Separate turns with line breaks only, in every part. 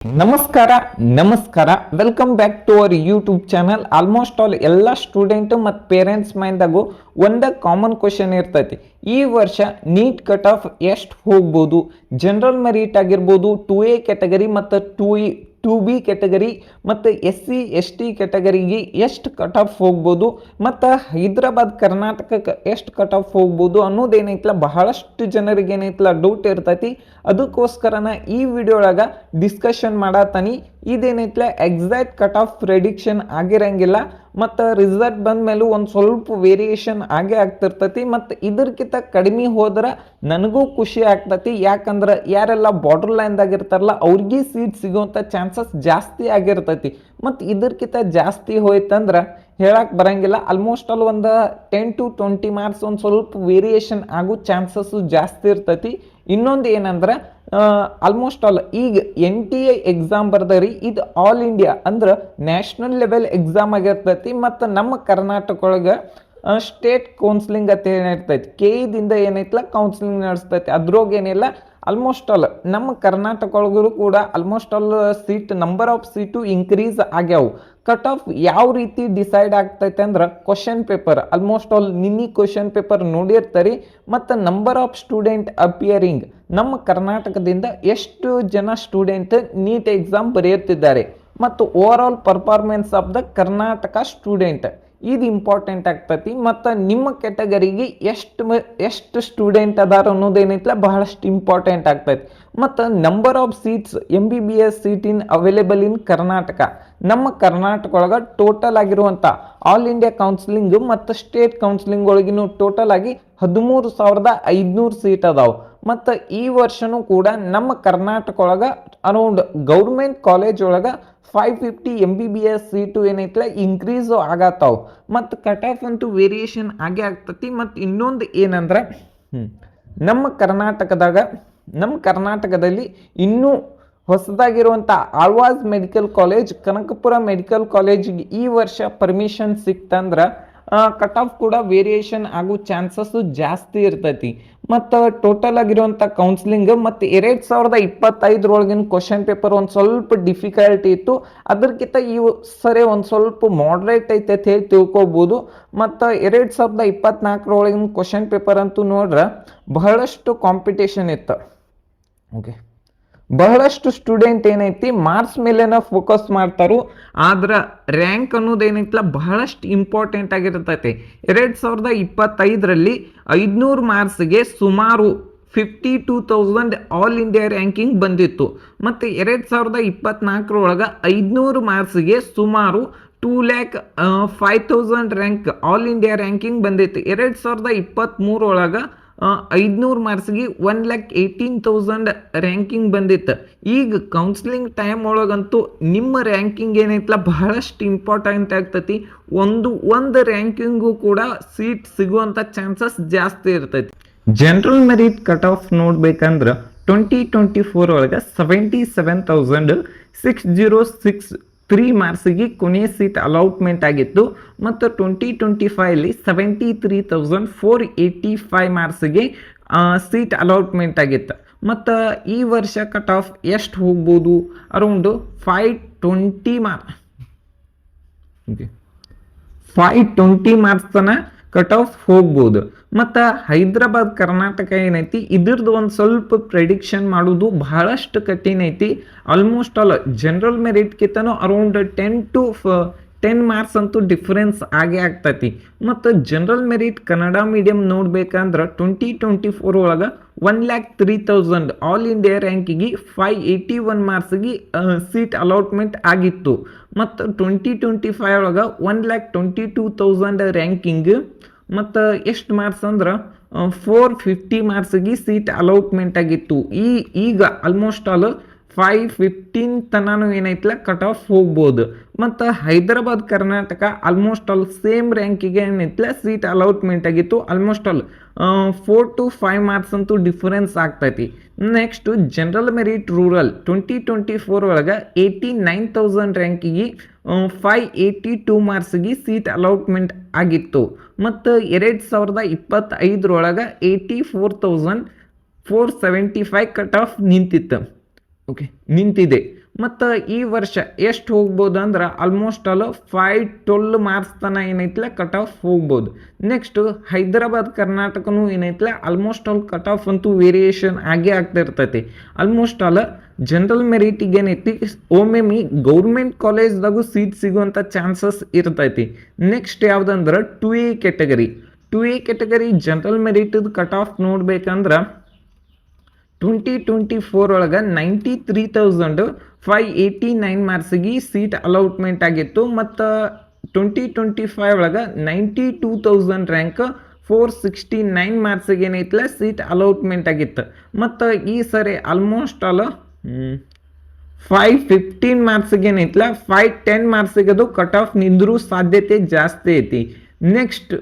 ನಮಸ್ಕಾರ ನಮಸ್ಕಾರ welcome back to our YouTube channel. Almost all ಎಲ್ಲ ಸ್ಟೂಡೆಂಟ್ ಮತ್ತು ಪೇರೆಂಟ್ಸ್ ಮೈಂದಾಗೂ ಒಂದೇ ಕಾಮನ್ ಕ್ವಶನ್ ಇರ್ತೈತಿ. ಈ ವರ್ಷ ನೀಟ್ ಕಟ್ ಆಫ್ ಎಷ್ಟು ಹೋಗ್ಬೋದು? ಜನರಲ್ ಮೆರಿಟ್ ಆಗಿರ್ಬೋದು, 2A ಕ್ಯಾಟಗರಿ ಮತ್ತು 2B ಕ್ಯಾಟಗರಿ ಮತ್ತು SC ST ಕ್ಯಾಟಗರಿಗೆ ಎಷ್ಟು ಕಟ್ ಆಫ್ ಹೋಗ್ಬೋದು ಮತ್ತು ಹೈದರಾಬಾದ್ ಕರ್ನಾಟಕಕ್ಕೆ ಎಷ್ಟು ಕಟ್ ಆಫ್ ಹೋಗ್ಬೋದು ಅನ್ನೋದೇನೈತಲ್ಲ ಬಹಳಷ್ಟು ಜನರಿಗೆ ಏನೈತಲ್ಲ ಡೌಟ್ ಇರ್ತೈತಿ. ಅದಕ್ಕೋಸ್ಕರನ ಈ ವಿಡಿಯೋ ಒಳಗೆ ಡಿಸ್ಕಷನ್ ಮಾಡತ್ತಾನಿ. ಇದೇನೈತಲ್ಲ ಎಕ್ಸಾಕ್ಟ್ ಕಟ್ ಆಫ್ ಪ್ರೆಡಿಕ್ಷನ್ ಆಗಿರಂಗಿಲ್ಲ ಮತ್ತು ರಿಸಲ್ಟ್ ಬಂದ ಮೇಲೂ ಒಂದು ಸ್ವಲ್ಪ ವೇರಿಯೇಷನ್ ಆಗೇ ಆಗ್ತಿರ್ತೈತಿ. ಮತ್ತು ಇದಕ್ಕಿಂತ ಕಡಿಮೆ ಹೋದ್ರೆ ನನಗೂ ಖುಷಿ ಆಗ್ತೈತಿ. ಯಾಕಂದ್ರೆ ಯಾರೆಲ್ಲ ಬಾರ್ಡರ್ ಲೈನ್ದಾಗ ಇರ್ತಾರಲ್ಲ ಅವ್ರಿಗೆ ಸೀಟ್ ಸಿಗುವಂಥ ಚಾನ್ಸಸ್ ಜಾಸ್ತಿ ಆಗಿರ್ತೈತಿ. ಮತ್ತು ಇದಕ್ಕಿಂತ ಜಾಸ್ತಿ ಹೋಯ್ತಂದ್ರೆ ಹೇಳಕ್ಕೆ ಬರಂಗಿಲ್ಲ. ಆಲ್ಮೋಸ್ಟ್ ಆಲ್ ಒಂದು 10 to 20 ಮಾರ್ಕ್ಸ್ ಒಂದು ಸ್ವಲ್ಪ ವೇರಿಯೇಷನ್ ಆಗೋ ಚಾನ್ಸಸ್ಸು ಜಾಸ್ತಿ ಇರ್ತೈತಿ. ಇನ್ನೊಂದು ಏನಂದ್ರೆ ಆಲ್ಮೋಸ್ಟ್ ಆಲ್ ಈಗ NTA ಎಕ್ಸಾಮ್ ಬರ್ದರಿ ಇದು ಆಲ್ ಇಂಡಿಯಾ ಅಂದ್ರೆ ನ್ಯಾಷನಲ್ ಲೆವೆಲ್ ಎಕ್ಸಾಮ್ ಆಗಿರ್ತೈತಿ. ಮತ್ತು ನಮ್ಮ ಕರ್ನಾಟಕ ಒಳಗೆ ಸ್ಟೇಟ್ ಕೌನ್ಸಿಲಿಂಗ್ ಅಂತ ಹೇಳಿ ಇರ್ತೈತಿ. KE ಏನೈತಲ್ಲ ಕೌನ್ಸಿಲಿಂಗ್ ನಡೆಸ್ತೈತಿ. ಅದ್ರೊಳಗೆ ಏನಿಲ್ಲ ಆಲ್ಮೋಸ್ಟ್ ಆಲ್ ನಮ್ಮ ಕರ್ನಾಟಕ ಒಳಗೂ ಕೂಡ almost all seat number of seat increase ಆಗ್ಯಾವು. ಕಟ್ ಆಫ್ ಯಾವ ರೀತಿ ಡಿಸೈಡ್ ಆಗ್ತೈತೆ ಅಂದ್ರೆ ಕ್ವಶನ್ ಪೇಪರ್ ಆಲ್ಮೋಸ್ಟ್ ಆಲ್ ನಿನ್ನೆ ಕ್ವಶನ್ ಪೇಪರ್ ನೋಡಿರ್ತಾರೆ. ಮತ್ತು ನಂಬರ್ ಆಫ್ ಸ್ಟೂಡೆಂಟ್ ಅಪಿಯರಿಂಗ್ ನಮ್ಮ ಕರ್ನಾಟಕದಿಂದ ಎಷ್ಟು ಜನ ಸ್ಟೂಡೆಂಟ್ ನೀಟ್ ಎಕ್ಸಾಮ್ ಬರೆಯುತ್ತಿದ್ದಾರೆ ಮತ್ತು over all performance of the Karnataka student ಇದು ಇಂಪಾರ್ಟೆಂಟ್ ಆಗ್ತೈತಿ. ಮತ್ತು ನಿಮ್ಮ ಕ್ಯಾಟಗರಿಗೆ ಎಷ್ಟು ಸ್ಟೂಡೆಂಟ್ ಅದಾರ ಅನ್ನೋದೇನೈತಲ್ಲ ಬಹಳಷ್ಟು ಇಂಪಾರ್ಟೆಂಟ್ ಆಗ್ತೈತಿ. ಮತ್ತು number of seats MBBS seat available in Karnataka ನಮ್ಮ ಕರ್ನಾಟಕ ಒಳಗೆ ಟೋಟಲ್ ಆಗಿರುವಂಥ ಆಲ್ ಇಂಡಿಯಾ ಕೌನ್ಸಿಲಿಂಗ್ ಮತ್ತು ಸ್ಟೇಟ್ ಕೌನ್ಸಿಲಿಂಗ್ ಒಳಗಿನ ಟೋಟಲ್ ಆಗಿ 13,500 ಸೀಟ್ ಅದಾವೆ. ಮತ್ತು ಈ ವರ್ಷನೂ ಕೂಡ ನಮ್ಮ ಕರ್ನಾಟಕ ಒಳಗೆ ಅರೌಂಡ್ ಗೌರ್ಮೆಂಟ್ ಕಾಲೇಜ್ ಒಳಗೆ 550 MBBS ಸೀಟು ಏನೈತಲ್ಲ ಇನ್ಕ್ರೀಸು ಆಗತ್ತಾವು. ಮತ್ತು ಕಟ್ ಆಫ್ ಅಂತೂ ವೇರಿಯೇಷನ್ ಆಗೇ ಆಗ್ತತಿ. ಮತ್ತು ಇನ್ನೊಂದು ಏನಂದ್ರೆ ನಮ್ಮ ಕರ್ನಾಟಕದಲ್ಲಿ ಇನ್ನೂ ಹೊಸದಾಗಿರುವಂಥ Alva's medical college, Kanakapura medical ಕಾಲೇಜಿಗೆ ಈ ವರ್ಷ ಪರ್ಮಿಷನ್ ಸಿಕ್ತಂದ್ರೆ ಕಟ್ ಆಫ್ ಕೂಡ ವೇರಿಯೇಷನ್ ಆಗೋ ಚಾನ್ಸಸ್ಸು ಜಾಸ್ತಿ ಇರ್ತೈತಿ. ಮತ್ತು ಟೋಟಲ್ ಆಗಿರುವಂಥ ಕೌನ್ಸಿಲಿಂಗ್ ಮತ್ತು 2025 ಕ್ವಶನ್ ಪೇಪರ್ ಒಂದು ಸ್ವಲ್ಪ ಡಿಫಿಕಲ್ಟಿ ಇತ್ತು. ಅದಕ್ಕಿಂತ ಈ ಸರಿ ಒಂದು ಸ್ವಲ್ಪ ಮಾಡ್ರೇಟ್ ಐತೆ ಅಂತ ಹೇಳಿ ತಿಳ್ಕೊಬೋದು. ಮತ್ತು 2024 ಕ್ವಶನ್ ಪೇಪರ್ ಅಂತೂ ನೋಡ್ರೆ ಬಹಳಷ್ಟು ಕಾಂಪಿಟೇಷನ್ ಇತ್ತು. ಓಕೆ, ಬಹಳಷ್ಟು ಸ್ಟೂಡೆಂಟ್ ಏನೈತಿ ಮಾರ್ಕ್ಸ್ ಮೇಲೆನ ಫೋಕಸ್ ಮಾಡ್ತಾರೋ. ಆದ್ರೆ ರ್ಯಾಂಕ್ ಅನ್ನೋದೇನೈತಲ್ಲ ಬಹಳಷ್ಟು ಇಂಪಾರ್ಟೆಂಟ್ ಆಗಿರ್ತೈತಿ. 2025 500 ಮಾರ್ಕ್ಸ್ಗೆ ಸುಮಾರು 52,000 ಆಲ್ ಇಂಡಿಯಾ ರ್ಯಾಂಕಿಂಗ್ ಬಂದಿತ್ತು. ಮತ್ತು 2024 500 ಮಾರ್ಕ್ಸ್ಗೆ ಸುಮಾರು 2,05,000 ರ್ಯಾಂಕ್ ಆಲ್ ಇಂಡಿಯಾ ರ್ಯಾಂಕಿಂಗ್ ಬಂದಿತ್ತು. 2023 500 ಮಾರ್ಕ್ಸ್ಗೆ 1,18,000 ರ್ಯಾಂಕಿಂಗ್ ಬಂದಿತ್ತು. ಈಗ ಕೌನ್ಸಿಲಿಂಗ್ ಟೈಮ್ ಒಳಗಂತೂ ನಿಮ್ಮ ರ್ಯಾಂಕಿಂಗ್ ಏನೈತಲ್ಲ ಬಹಳಷ್ಟು ಇಂಪಾರ್ಟೆಂಟ್ ಆಗ್ತೈತಿ. ಒಂದು ರ್ಯಾಂಕಿಂಗು ಕೂಡ ಸೀಟ್ ಸಿಗುವಂಥ ಚಾನ್ಸಸ್ ಜಾಸ್ತಿ ಇರ್ತೈತಿ. ಜನರಲ್ ಮೆರಿಟ್ ಕಟ್ ಆಫ್ ನೋಡ್ಬೇಕಂದ್ರೆ 2024 77,606 ಮಾರ್ಕ್ಸಿಗೆ ಕೊನೆಯ ಸೀಟ್ ಅಲಾಟ್ಮೆಂಟ್ ಆಗಿತ್ತು. ಮತ್ತು 2025 73,485 ಮಾರ್ಕ್ಸಿಗೆ ಸೀಟ್ ಅಲಾಟ್ಮೆಂಟ್ ಆಗಿತ್ತು. ಮತ್ತು ಈ ವರ್ಷ ಕಟ್ ಆಫ್ ಎಷ್ಟು ಹೋಗ್ಬೋದು? ಅರೌಂಡ್ 520 ಮಾರ್ಕ್ಸ್ ತನಕ ಕಟ್ ಆಫ್ ಹೋಗ್ಬೋದು. ಮತ್ತು ಹೈದರಾಬಾದ್ ಕರ್ನಾಟಕ ಏನೈತಿ ಇದ್ರದ್ದು ಒಂದು ಸ್ವಲ್ಪ ಪ್ರೆಡಿಕ್ಷನ್ ಮಾಡೋದು ಬಹಳಷ್ಟು ಕಠಿಣ ಐತಿ. ಆಲ್ಮೋಸ್ಟ್ ಆಲ್ ಜನರಲ್ ಮೆರಿಟ್ಗಿಂತನೂ ಅರೌಂಡ್ 10 ಮಾರ್ಕ್ಸ್ ಅಂತೂ ಡಿಫ್ರೆನ್ಸ್ ಆಗೇ ಆಗ್ತೈತಿ. ಮತ್ತು ಜನರಲ್ ಮೆರಿಟ್ ಕನ್ನಡ ಮೀಡಿಯಂ ನೋಡ್ಬೇಕಂದ್ರೆ 2024 1,03,000 ಆಲ್ ಇಂಡಿಯಾ ರ್ಯಾಂಕಿಗೆ 581 ಮಾರ್ಕ್ಸಿಗೆ ಸೀಟ್ ಅಲಾಟ್ಮೆಂಟ್ ಆಗಿತ್ತು. ಮತ್ತು 2025 1,22,000 ರ್ಯಾಂಕಿಂಗ್ ಮತ್ತು ಎಷ್ಟು ಮಾರ್ಕ್ಸ್ ಅಂದ್ರೆ 450 ಮಾರ್ಕ್ಸಿಗೆ ಸೀಟ್ ಅಲಾಟ್ಮೆಂಟ್ ಆಗಿತ್ತು. ಈಗ ಆಲ್ಮೋಸ್ಟ್ ಆಲ್ 515 ತನೂ ಏನೈತಲ್ಲ ಕಟ್ ಆಫ್ ಹೋಗ್ಬೋದು. ಮತ್ತು Hyderabad Karnataka almost all same ರ್ಯಾಂಕಿಗೆ ಏನೈತಲ್ಲ ಸೀಟ್ ಅಲಾಟ್ಮೆಂಟ್ ಆಗಿತ್ತು. ಆಲ್ಮೋಸ್ಟ್ ಆಲ್ 4 to 5 ಮಾರ್ಕ್ಸ್ ಅಂತೂ ಡಿಫರೆನ್ಸ್ ಆಗ್ತೈತಿ. ನೆಕ್ಸ್ಟು ಜನರಲ್ ಮೆರಿಟ್ ರೂರಲ್ 2024 89,000 ರ್ಯಾಂಕಿಗೆ 582 ಮಾರ್ಕ್ಸಿಗೆ ಸೀಟ್ ಅಲಾಟ್ಮೆಂಟ್ ಆಗಿತ್ತು. ಮತ್ತು 2025 84,475 ಕಟ್ ಆಫ್ ನಿಂತಿತ್ತು. ಓಕೆ, ನಿಂತಿದೆ. ಮತ್ತು ಈ ವರ್ಷ ಎಷ್ಟು ಹೋಗ್ಬೋದು ಅಂದ್ರೆ ಆಲ್ಮೋಸ್ಟ್ ಆಲ್ 512 ಮಾರ್ಕ್ಸ್ ತನಕ ಏನೈತಿಲ್ಲ ಕಟ್ ಆಫ್ ಹೋಗ್ಬೋದು. ನೆಕ್ಸ್ಟು ಹೈದರಾಬಾದ್ ಕರ್ನಾಟಕನೂ ಏನೈತಿಲ್ಲ ಆಲ್ಮೋಸ್ಟ್ ಆಲ್ ಕಟ್ ಆಫ್ ಅಂತೂ ವೇರಿಯೇಷನ್ ಆಗೇ ಆಗ್ತಾ ಇರ್ತೈತಿ. ಆಲ್ಮೋಸ್ಟ್ ಆಲ್ ಜನರಲ್ ಮೆರಿಟಿಗೆ ಏನೈತಿ ಒಮ್ಮೊಮ್ಮೆ ಗೌರ್ಮೆಂಟ್ ಕಾಲೇಜ್ದಾಗೂ ಸೀಟ್ ಸಿಗುವಂಥ ಚಾನ್ಸಸ್ ಇರ್ತೈತಿ. ನೆಕ್ಸ್ಟ್ ಯಾವುದಂದ್ರೆ 2A category. 2A category general ಮೆರಿಟದ ಕಟ್ ಆಫ್ ನೋಡ್ಬೇಕಂದ್ರೆ 2024 ಒಳಗೆ 93,589 ಮಾರ್ಕ್ಸಿಗೆ ಸೀಟ್ ಅಲೌಟ್ಮೆಂಟ್ ಆಗಿತ್ತು. ಮತ್ತು 2025 ಒಳಗೆ 92,000 ರ್ಯಾಂಕ್ 469 ಮಾರ್ಕ್ಸಿಗೆ ಏನೈತಿಲ್ಲ ಸೀಟ್ ಅಲೌಟ್ಮೆಂಟ್ ಆಗಿತ್ತು. ಮತ್ತು ಈ ಸರಿ ಆಲ್ಮೋಸ್ಟ್ ಆಲ್ 515 ಮಾರ್ಕ್ಸಿಗೆ ಏನೈತಿಲ್ಲ 510 ಮಾರ್ಕ್ಸಿಗೆ ಅದು ಕಟ್ ಆಫ್ ನಿಂದ್ರೂ ಸಾಧ್ಯತೆ ಜಾಸ್ತಿ ಐತಿ. Next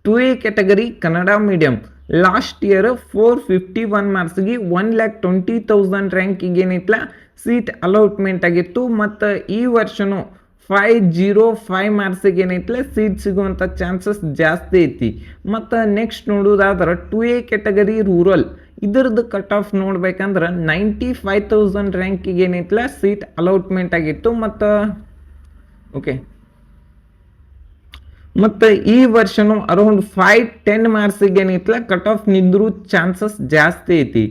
2A category Kannada medium last year 451 ಮಾರ್ಕ್ಸ್ಗೆ 1,20,000 ರ್ಯಾಂಕಿಗೆ ಏನೈತಿಲ್ಲ ಸೀಟ್ ಅಲೌಟ್ಮೆಂಟ್ ಆಗಿತ್ತು. ಮತ್ತು ಈ ವರ್ಷನೂ 505 ಮಾರ್ಕ್ಸಿಗೆ ಏನೈತಿಲ್ಲ ಸೀಟ್ ಸಿಗುವಂಥ ಚಾನ್ಸಸ್ ಜಾಸ್ತಿ ಐತಿ. ಮತ್ತು ನೆಕ್ಸ್ಟ್ ನೋಡೋದಾದ್ರೆ 2A ಕ್ಯಾಟಗರಿ ರೂರಲ್ ಇದ್ರದ್ದು ಕಟ್ ಆಫ್ ನೋಡ್ಬೇಕಂದ್ರೆ 95,000 ರ್ಯಾಂಕಿಗೆ ಏನೈತಿಲ್ಲ ಸೀಟ್ ಅಲೌಟ್ಮೆಂಟ್ ಆಗಿತ್ತು. ಮತ್ತು ಓಕೆ ಮತ್ತು ಈ ವರ್ಷನೂ ಅರೌಂಡ್ 510 ಮಾರ್ಕ್ಸಿಗೆ ಏನೈತಿಲ್ಲ ಕಟ್ ಆಫ್ ನಿಂದ್ರೂ ಚಾನ್ಸಸ್ ಜಾಸ್ತಿ ಐತಿ.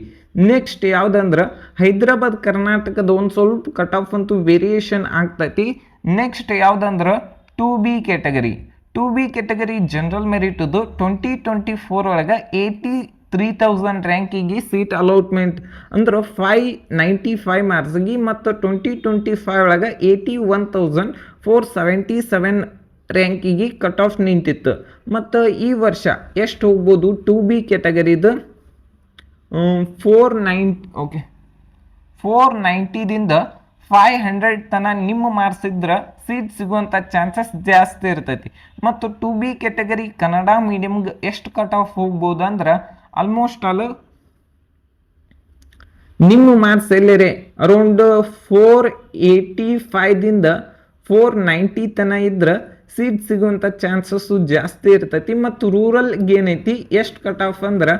ನೆಕ್ಸ್ಟ್ ಯಾವುದಂದ್ರೆ ಹೈದರಾಬಾದ್ ಕರ್ನಾಟಕದ ಒಂದು ಸ್ವಲ್ಪ ಕಟ್ ಆಫ್ ಅಂತೂ ವೇರಿಯೇಷನ್ ಆಗ್ತೈತಿ. ನೆಕ್ಸ್ಟ್ ಯಾವುದಂದ್ರೆ 2B category. 2B category general ಮೆರಿಟದು 2024 ಒಳಗೆ 83,000 ರ್ಯಾಂಕಿಗೆ ಸೀಟ್ ಅಲೌಟ್ಮೆಂಟ್ ಅಂದ್ರೆ 595 ಮಾರ್ಕ್ಸ್ಗೆ. ಮತ್ತು 2025 ಒಳಗೆ 81,477 ರ್ಯಾಂಕಿಗೆ ಕಟ್ ಆಫ್ ನಿಂತಿತ್ತು. ಮತ್ತು ಈ ವರ್ಷ ಎಷ್ಟು ಹೋಗ್ಬೋದು 2B ಕ್ಯಾಟಗರಿದು 490ದಿಂದ 500 ತನಕ ನಿಮ್ಮ ಮಾರ್ಕ್ಸ್ ಇದ್ರೆ ಸೀಟ್ ಸಿಗುವಂಥ ಚಾನ್ಸಸ್ ಜಾಸ್ತಿ ಇರ್ತೈತಿ. ಮತ್ತು 2B ಕ್ಯಾಟಗರಿ ಕನ್ನಡ ಮೀಡಿಯಮ್ಗೆ ಎಷ್ಟು ಕಟ್ ಆಫ್ ಹೋಗ್ಬೋದು ಅಂದ್ರೆ ಆಲ್ಮೋಸ್ಟ್ ಆಲ್ ನಿಮ್ಮ ಮಾರ್ಕ್ಸ್ ಎಲ್ಲರೇ ಅರೌಂಡ್ 485ದಿಂದ 490 ತನಕ ಇದ್ರೆ ಸೀಟ್ ಸಿಗುವಂಥ ಚಾನ್ಸಸ್ಸು ಜಾಸ್ತಿ ಇರ್ತೈತಿ. ಮತ್ತು ರೂರಲ್ಗೆ ಏನೈತಿ ಎಷ್ಟು ಕಟ್ ಆಫ್ ಅಂದ್ರೆ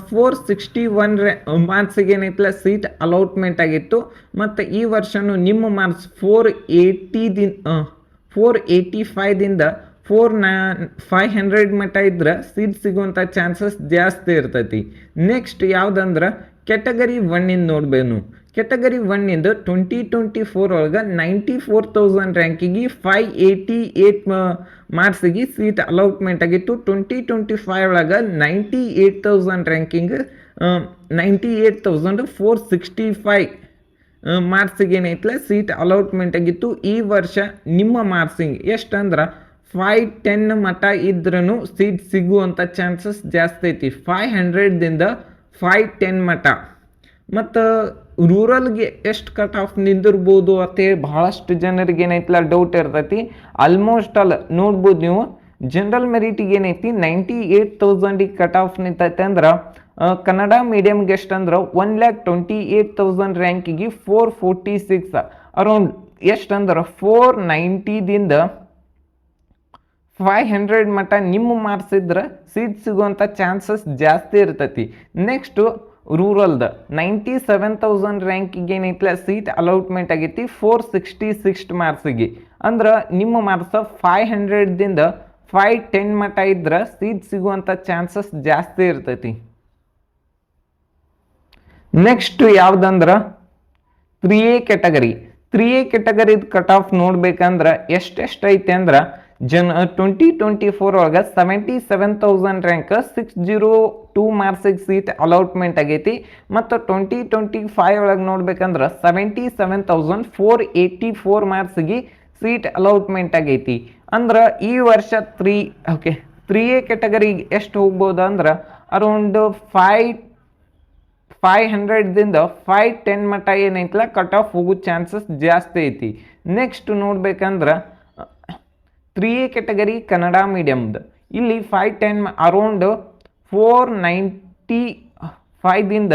461 ಮಾರ್ಕ್ಸಿಗೆ ಏನೈತಿಲ್ಲ ಸೀಟ್ ಅಲೌಟ್ಮೆಂಟ್ ಆಗಿತ್ತು. ಮತ್ತು ಈ ವರ್ಷನೂ ನಿಮ್ಮ ಮಾರ್ಕ್ಸ್ 485ದಿಂದ 500 ಮಟ್ಟ ಇದ್ರೆ ಸೀಟ್ ಸಿಗುವಂಥ ಚಾನ್ಸಸ್ ಜಾಸ್ತಿ ಇರ್ತೈತಿ. ನೆಕ್ಸ್ಟ್ ಯಾವುದಂದ್ರೆ ಕ್ಯಾಟಗರಿ 1 ನೋಡ್ಬೇನು. ಕ್ಯಾಟಗರಿ 1 2024 ಒಳಗೆ 94,000 ರ್ಯಾಂಕಿಗೆ 588 ಮಾರ್ಕ್ಸಿಗೆ ಸೀಟ್ ಅಲೌಟ್ಮೆಂಟ್ ಆಗಿತ್ತು. 2025 ಒಳಗೆ 98,000 ರ್ಯಾಂಕಿಂಗ್ 98,465 ಮಾರ್ಕ್ಸಿಗೆ ಏನೈತಿಲ್ಲ ಸೀಟ್ ಅಲೌಟ್ಮೆಂಟ್ ಆಗಿತ್ತು. ಈ ವರ್ಷ ನಿಮ್ಮ ಮಾರ್ಕ್ಸಿಂಗ್ ಎಷ್ಟಂದ್ರೆ 510 ಮಟ್ಟ ಇದ್ರೂ ಸೀಟ್ ಸಿಗುವಂಥ ಚಾನ್ಸಸ್ ಜಾಸ್ತಿ ಐತಿ. 500ದಿಂದ 510 ಮಟ್ಟ. ಮತ್ತು ರೂರಲ್ಗೆ ಎಷ್ಟು ಕಟ್ ಆಫ್ ನಿಂದಿರ್ಬೋದು ಅಂತೇಳಿ ಬಹಳಷ್ಟು ಜನರಿಗೆ ಏನೈತಿಲ್ಲ ಡೌಟ್ ಇರ್ತೈತಿ. ಆಲ್ಮೋಸ್ಟ್ ಆಲ್ ನೋಡ್ಬೋದು ನೀವು ಜನರಲ್ ಮೆರಿಟಿಗೆ ಏನೈತಿ 98,000 ಕಟ್ ಆಫ್ ನಿಂತೈತೆ ಅಂದ್ರೆ ಕನ್ನಡ ಮೀಡಿಯಮ್ಗೆ ಎಷ್ಟಂದ್ರೆ 1,28,000 ರ್ಯಾಂಕಿಗೆ 446 ಅರೌಂಡ್ ಎಷ್ಟಂದ್ರೆ 490ದಿಂದ 500 ಮಟ್ಟ ನಿಮ್ಮ ಮಾರ್ಕ್ಸ್ ಇದ್ರೆ ಸೀಟ್ ಸಿಗುವಂಥ ಚಾನ್ಸಸ್ ಜಾಸ್ತಿ ಇರ್ತೈತಿ. ನೆಕ್ಸ್ಟು ರೂರಲ್ದ 97,000 ರ್ಯಾಂಕಿಗೆ ಏನೈತಿಲ್ಲ ಸೀಟ್ ಅಲೌಟ್ಮೆಂಟ್ ಆಗೈತಿ 466 ಮಾರ್ಕ್ಸಿಗೆ. ಅಂದ್ರೆ ನಿಮ್ಮ ಮಾರ್ಕ್ಸ್ 500ದಿಂದ 510 ಮಟ್ಟ ಇದ್ರೆ ಸೀಟ್ ಸಿಗುವಂಥ ಚಾನ್ಸಸ್ ಜಾಸ್ತಿ ಇರ್ತೈತಿ. ನೆಕ್ಸ್ಟ್ ಯಾವುದಂದ್ರೆ 3A category. 3A ಕ್ಯಾಟಗರಿದ cut off ನೋಡ್ಬೇಕಂದ್ರೆ ಎಷ್ಟೆಷ್ಟು ಐತೆ ಅಂದ್ರೆ 2024 ಒಳಗೆ 77,000 ರ್ಯಾಂಕ್ 602 ಮಾರ್ಕ್ಸಿಗೆ ಸೀಟ್ ಅಲೌಟ್ಮೆಂಟ್ ಆಗೈತಿ. ಮತ್ತು 2025 ಒಳಗೆ ನೋಡ್ಬೇಕಂದ್ರೆ 77,484 ಮಾರ್ಕ್ಸಿಗೆ ಸೀಟ್ ಅಲೌಟ್ಮೆಂಟ್ ಆಗೈತಿ. ಅಂದ್ರೆ ಈ ವರ್ಷ 3A ಕ್ಯಾಟಗರಿಗೆ ಎಷ್ಟು ಹೋಗ್ಬೋದು ಅಂದ್ರೆ ಅರೌಂಡ್ 500ದಿಂದ 510 ಮಟ್ಟ ಏನೈತಿಲ್ಲ ಕಟ್ ಆಫ್ ಹೋಗೋ ಚಾನ್ಸಸ್ ಜಾಸ್ತಿ ಐತಿ. ನೆಕ್ಸ್ಟ್ ನೋಡ್ಬೇಕಂದ್ರೆ 3A ಕ್ಯಾಟಗರಿ ಕನ್ನಡ ಮೀಡಿಯಮ್ದು ಇಲ್ಲಿ 510 ಅರೌಂಡ್ 495ದಿಂದ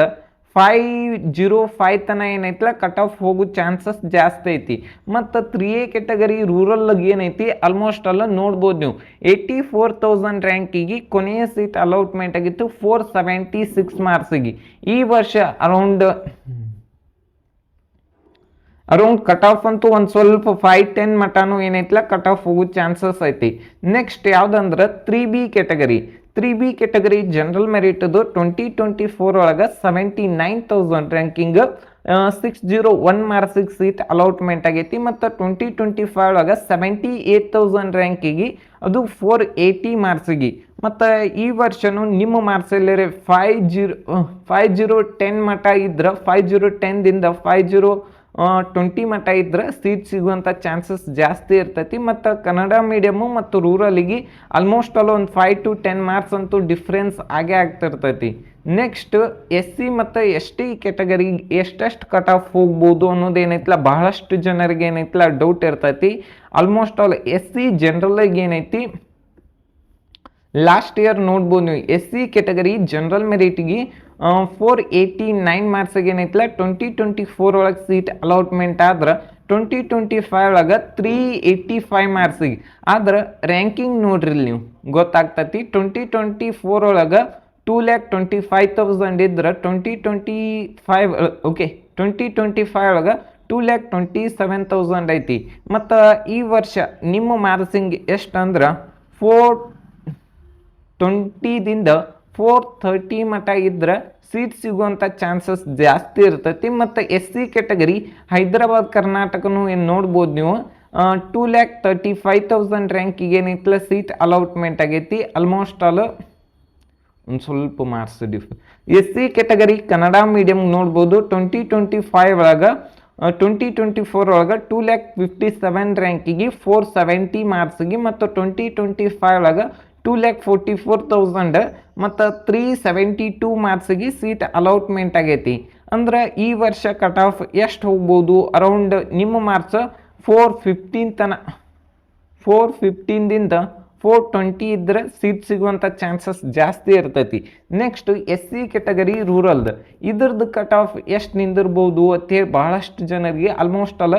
505 ತನಕ ಏನೈತಿಲ್ಲ ಕಟ್ ಆಫ್ ಹೋಗೋ ಚಾನ್ಸಸ್ ಜಾಸ್ತಿ ಐತಿ. ಮತ್ತು 3A ಕ್ಯಾಟಗರಿ ರೂರಲ್ಗೆ ಏನೈತಿ ಆಲ್ಮೋಸ್ಟ್ ಅಲ್ಲ ನೋಡ್ಬೋದು ನೀವು 84,000 ರ್ಯಾಂಕಿಗೆ ಕೊನೆಯ ಸೀಟ್ ಅಲೌಟ್ಮೆಂಟ್ ಆಗಿತ್ತು 476 ಮಾರ್ಕ್ಸಿಗೆ. ಈ ವರ್ಷ ಅರೌಂಡ್ ಅರೌಂಡ್ ಕಟ್ ಆಫ್ ಅಂತೂ ಒಂದು ಸ್ವಲ್ಪ 5-10 ಮಟನೂ ಏನೈತಿಲ್ಲ ಕಟ್ ಆಫ್ ಹೋಗೋ ಚಾನ್ಸಸ್ ಐತಿ. ನೆಕ್ಸ್ಟ್ ಯಾವ್ದಂದ್ರೆ 3B category. 3B category general ಮೆರಿಟ್ದು 2024 ಒಳಗೆ 79,000 ರ್ಯಾಂಕಿಂಗ್ 601 ಮಾರ್ಕ್ಸಿಗೆ ಸೀಟ್ ಅಲಾಟ್ಮೆಂಟ್ ಆಗೈತಿ. ಮತ್ತು 2025 ಒಳಗೆ 78,000 ರ್ಯಾಂಕಿಗೆ ಅದು 480 ಮಾರ್ಕ್ಸಿಗೆ. ಮತ್ತು ಈ ವರ್ಷನೂ ನಿಮ್ಮ ಮಾರ್ಕ್ಸಲ್ಲಿ 5010 ಮಟ ಇದ್ರೆ 5010ದಿಂದ 5020 ಮಟ ಇದ್ರೆ ಸೀಟ್ ಸಿಗುವಂಥ ಚಾನ್ಸಸ್ ಜಾಸ್ತಿ ಇರ್ತೈತಿ. ಮತ್ತು ಕನ್ನಡ ಮೀಡಿಯಮು ಮತ್ತು ರೂರಲಿಗೆ ಆಲ್ಮೋಸ್ಟ್ ಅಲ್ಲ ಒಂದು 5 to 10 ಮಾರ್ಕ್ಸ್ ಅಂತೂ ಡಿಫ್ರೆನ್ಸ್ ಆಗೇ ಆಗ್ತಿರ್ತೈತಿ. ನೆಕ್ಸ್ಟ್ SC ಮತ್ತು ST ಕೆಟಗರಿಗೆ ಎಷ್ಟೆಷ್ಟು ಕಟ್ ಆಫ್ ಹೋಗ್ಬೋದು ಅನ್ನೋದೇನೈತಿಲ್ಲ ಬಹಳಷ್ಟು ಜನರಿಗೆ ಏನೈತಿಲ್ಲ ಡೌಟ್ ಇರ್ತೈತಿ. ಆಲ್ಮೋಸ್ಟ್ ಆಲ್ SC ಜನರಲ್ಗೆ ಏನೈತಿ ಲಾಸ್ಟ್ ಇಯರ್ ನೋಡ್ಬೋದು ನೀವು SC ಕೆಟಗರಿ ಜನರಲ್ ಮೆರಿಟ್ಗೆ 489 ಮಾರ್ಕ್ಸಿಗೆ ಏನೈತಿಲ್ಲ 2024 ಒಳಗೆ ಸೀಟ್ ಅಲಾಟ್ಮೆಂಟ್ ಆದ್ರೆ 2025 ಒಳಗೆ 385 ಮಾರ್ಕ್ಸಿಗೆ ಆದ್ರೆ ರ್ಯಾಂಕಿಂಗ್ ನೋಡ್ರಿ ನೀವು ಗೊತ್ತಾಗ್ತೈತಿ. 2024 ಒಳಗೆ 225,000 ಇದ್ರೆ 2025 ಒಳಗೆ 227,000 ಐತಿ. ಮತ್ತು ಈ ವರ್ಷ ನಿಮ್ಮ ಮಾರ್ಕ್ಸಿಂಗ್ ಎಷ್ಟು ಅಂದ್ರೆ 420ದಿಂದ 430 ಮಟ ಇದ್ರೆ ಸೀಟ್ ಸಿಗುವಂಥ ಚಾನ್ಸಸ್ ಜಾಸ್ತಿ ಇರ್ತೈತಿ. ಮತ್ತು SC ಕೆಟಗರಿ ಹೈದರಾಬಾದ್ ಕರ್ನಾಟಕನೂ ಏನು ನೋಡ್ಬೋದು ನೀವು 235,000 ರ್ಯಾಂಕಿಗೆ ಏನೈತಿಲ್ಲ ಸೀಟ್ ಅಲಾಟ್ಮೆಂಟ್ ಆಗೈತಿ. ಆಲ್ಮೋಸ್ಟ್ ಆಲ್ ಒಂದು ಸ್ವಲ್ಪ marks SC category Kannada medium ನೋಡ್ಬೋದು 2024 ಒಳಗೆ 257,000 ರ್ಯಾಂಕಿಗೆ 470 ಮಾರ್ಕ್ಸಿಗೆ. ಮತ್ತು 2025 ಒಳಗೆ 244,000 ಮತ್ತು 372 ಮಾರ್ಕ್ಸಿಗೆ ಸೀಟ್ ಅಲಾಟ್ಮೆಂಟ್ ಆಗೈತಿ. ಅಂದ್ರೆ ಈ ವರ್ಷ ಕಟ್ ಆಫ್ ಎಷ್ಟು ಹೋಗ್ಬೋದು ಅರೌಂಡ್ ನಿಮ್ಮ ಮಾರ್ಕ್ಸ್ 415ದಿಂದ 420 ಇದ್ರೆ ಸೀಟ್ ಸಿಗುವಂಥ ಚಾನ್ಸಸ್ ಜಾಸ್ತಿ ಇರ್ತೈತಿ. ನೆಕ್ಸ್ಟ್ SC ಕೆಟಗರಿ ರೂರಲ್ದು ಇದ್ರದ್ದು ಕಟ್ ಆಫ್ ಎಷ್ಟು ನಿಂದಿರ್ಬೋದು ಅಂತೇಳಿ ಬಹಳಷ್ಟು ಜನರಿಗೆ ಆಲ್ಮೋಸ್ಟ್ ಅಲ್ಲ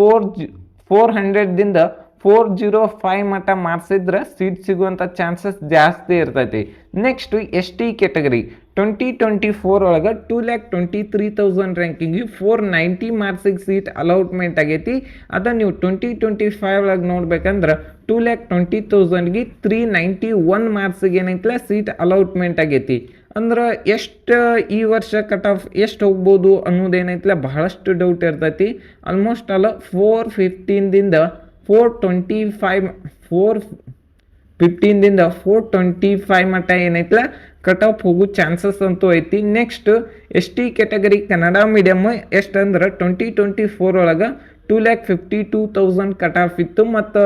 400ದಿಂದ 405 ಮಟ ಮಾರ್ಕ್ಸ್ ಇದ್ರೆ ಸೀಟ್ ಸಿಗುವಂಥ ಚಾನ್ಸಸ್ ಜಾಸ್ತಿ ಇರ್ತೈತಿ. ನೆಕ್ಸ್ಟ್ ST ಕೆಟಗರಿ 2024 ಒಳಗೆ 223,000 ರ್ಯಾಂಕಿಂಗ್ 490 ಮಾರ್ಕ್ಸಿಗೆ ಸೀಟ್ ಅಲಾಟ್ಮೆಂಟ್ ಆಗೈತಿ. ಅದನ್ನು ನೀವು 2025 ಒಳಗೆ ನೋಡ್ಬೇಕಂದ್ರೆ 220,000ಗೆ 391 ಮಾರ್ಕ್ಸಿಗೆ ಏನೈತಿಲ್ಲ ಸೀಟ್ ಅಲಾಟ್ಮೆಂಟ್ ಆಗೈತಿ. ಅಂದ್ರೆ ಎಷ್ಟು ಈ ವರ್ಷ ಕಟ್ ಆಫ್ ಎಷ್ಟು ಹೋಗ್ಬೋದು ಅನ್ನೋದೇನೈತಿಲ್ಲ ಬಹಳಷ್ಟು ಡೌಟ್ ಇರ್ತೈತಿ. ಆಲ್ಮೋಸ್ಟ್ ಅಲ್ಲ 415ದಿಂದ 425 ಮಟ ಏನೈತಿಲ್ಲ ಕಟ್ ಆಫ್ ಹೋಗೋ ಚಾನ್ಸಸ್ ಅಂತೂ ಐತಿ. Next ST category Kannada medium ಎಷ್ಟಂದ್ರೆ 2024 ಒಳಗೆ 252,000 ಕಟ್ ಆಫ್ ಇತ್ತು. ಮತ್ತು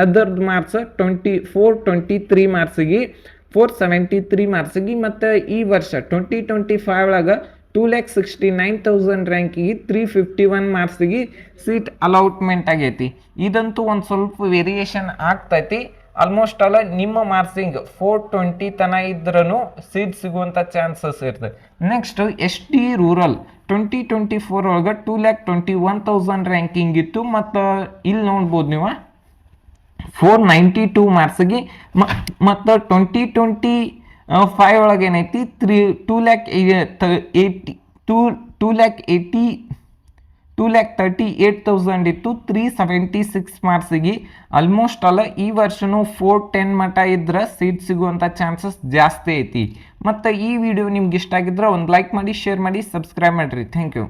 ಅದರದ್ದು ಮಾರ್ಕ್ಸ್ 423 ಮಾರ್ಕ್ಸಿಗೆ 473 ಮಾರ್ಕ್ಸಿಗೆ. ಮತ್ತು ಈ ವರ್ಷ 2025 ಒಳಗೆ 269,000 ರ್ಯಾಂಕಿಗೆ 351 ಮಾರ್ಕ್ಸಿಗೆ ಸೀಟ್ ಅಲಾಟ್ಮೆಂಟ್ ಆಗೈತಿ. ಇದಂತೂ ಒಂದು ಸ್ವಲ್ಪ ವೇರಿಯೇಷನ್ ಆಗ್ತೈತಿ. ಆಲ್ಮೋಸ್ಟ್ ಅಲ್ಲ ನಿಮ್ಮ ಮಾರ್ಕ್ಸಿಂಗ್ 420 ತನ ಇದ್ರೂ ಸೀಟ್ ಸಿಗುವಂಥ ಚಾನ್ಸಸ್ ಇರ್ತದೆ. ನೆಕ್ಸ್ಟ್ ST ರೂರಲ್ 2024 ಒಳಗೆ 221,000 ರ್ಯಾಂಕಿಂಗ್ ಇತ್ತು. ಮತ್ತು ಇಲ್ಲಿ ನೋಡ್ಬೋದು ನೀವು 492 ಮಾರ್ಕ್ಸಿಗೆ. ಮತ್ತು 2025 ಒಳಗೆ ಏನೈತಿ 238,000 ಇತ್ತು 376 ಮಾರ್ಕ್ಸಿಗೆ. ಆಲ್ಮೋಸ್ಟ್ ಅಲ್ಲ ಈ ವರ್ಷನೂ 410 ಮಟ ಇದ್ರೆ ಸೀಟ್ ಸಿಗುವಂಥ ಚಾನ್ಸಸ್ ಜಾಸ್ತಿ ಐತಿ. ಮತ್ತು ಈ ವಿಡಿಯೋ ನಿಮ್ಗೆ ಇಷ್ಟ ಆಗಿದ್ರೆ ಒಂದು ಲೈಕ್ ಮಾಡಿ, ಶೇರ್ ಮಾಡಿ, ಸಬ್ಸ್ಕ್ರೈಬ್ ಮಾಡಿರಿ. Thank you.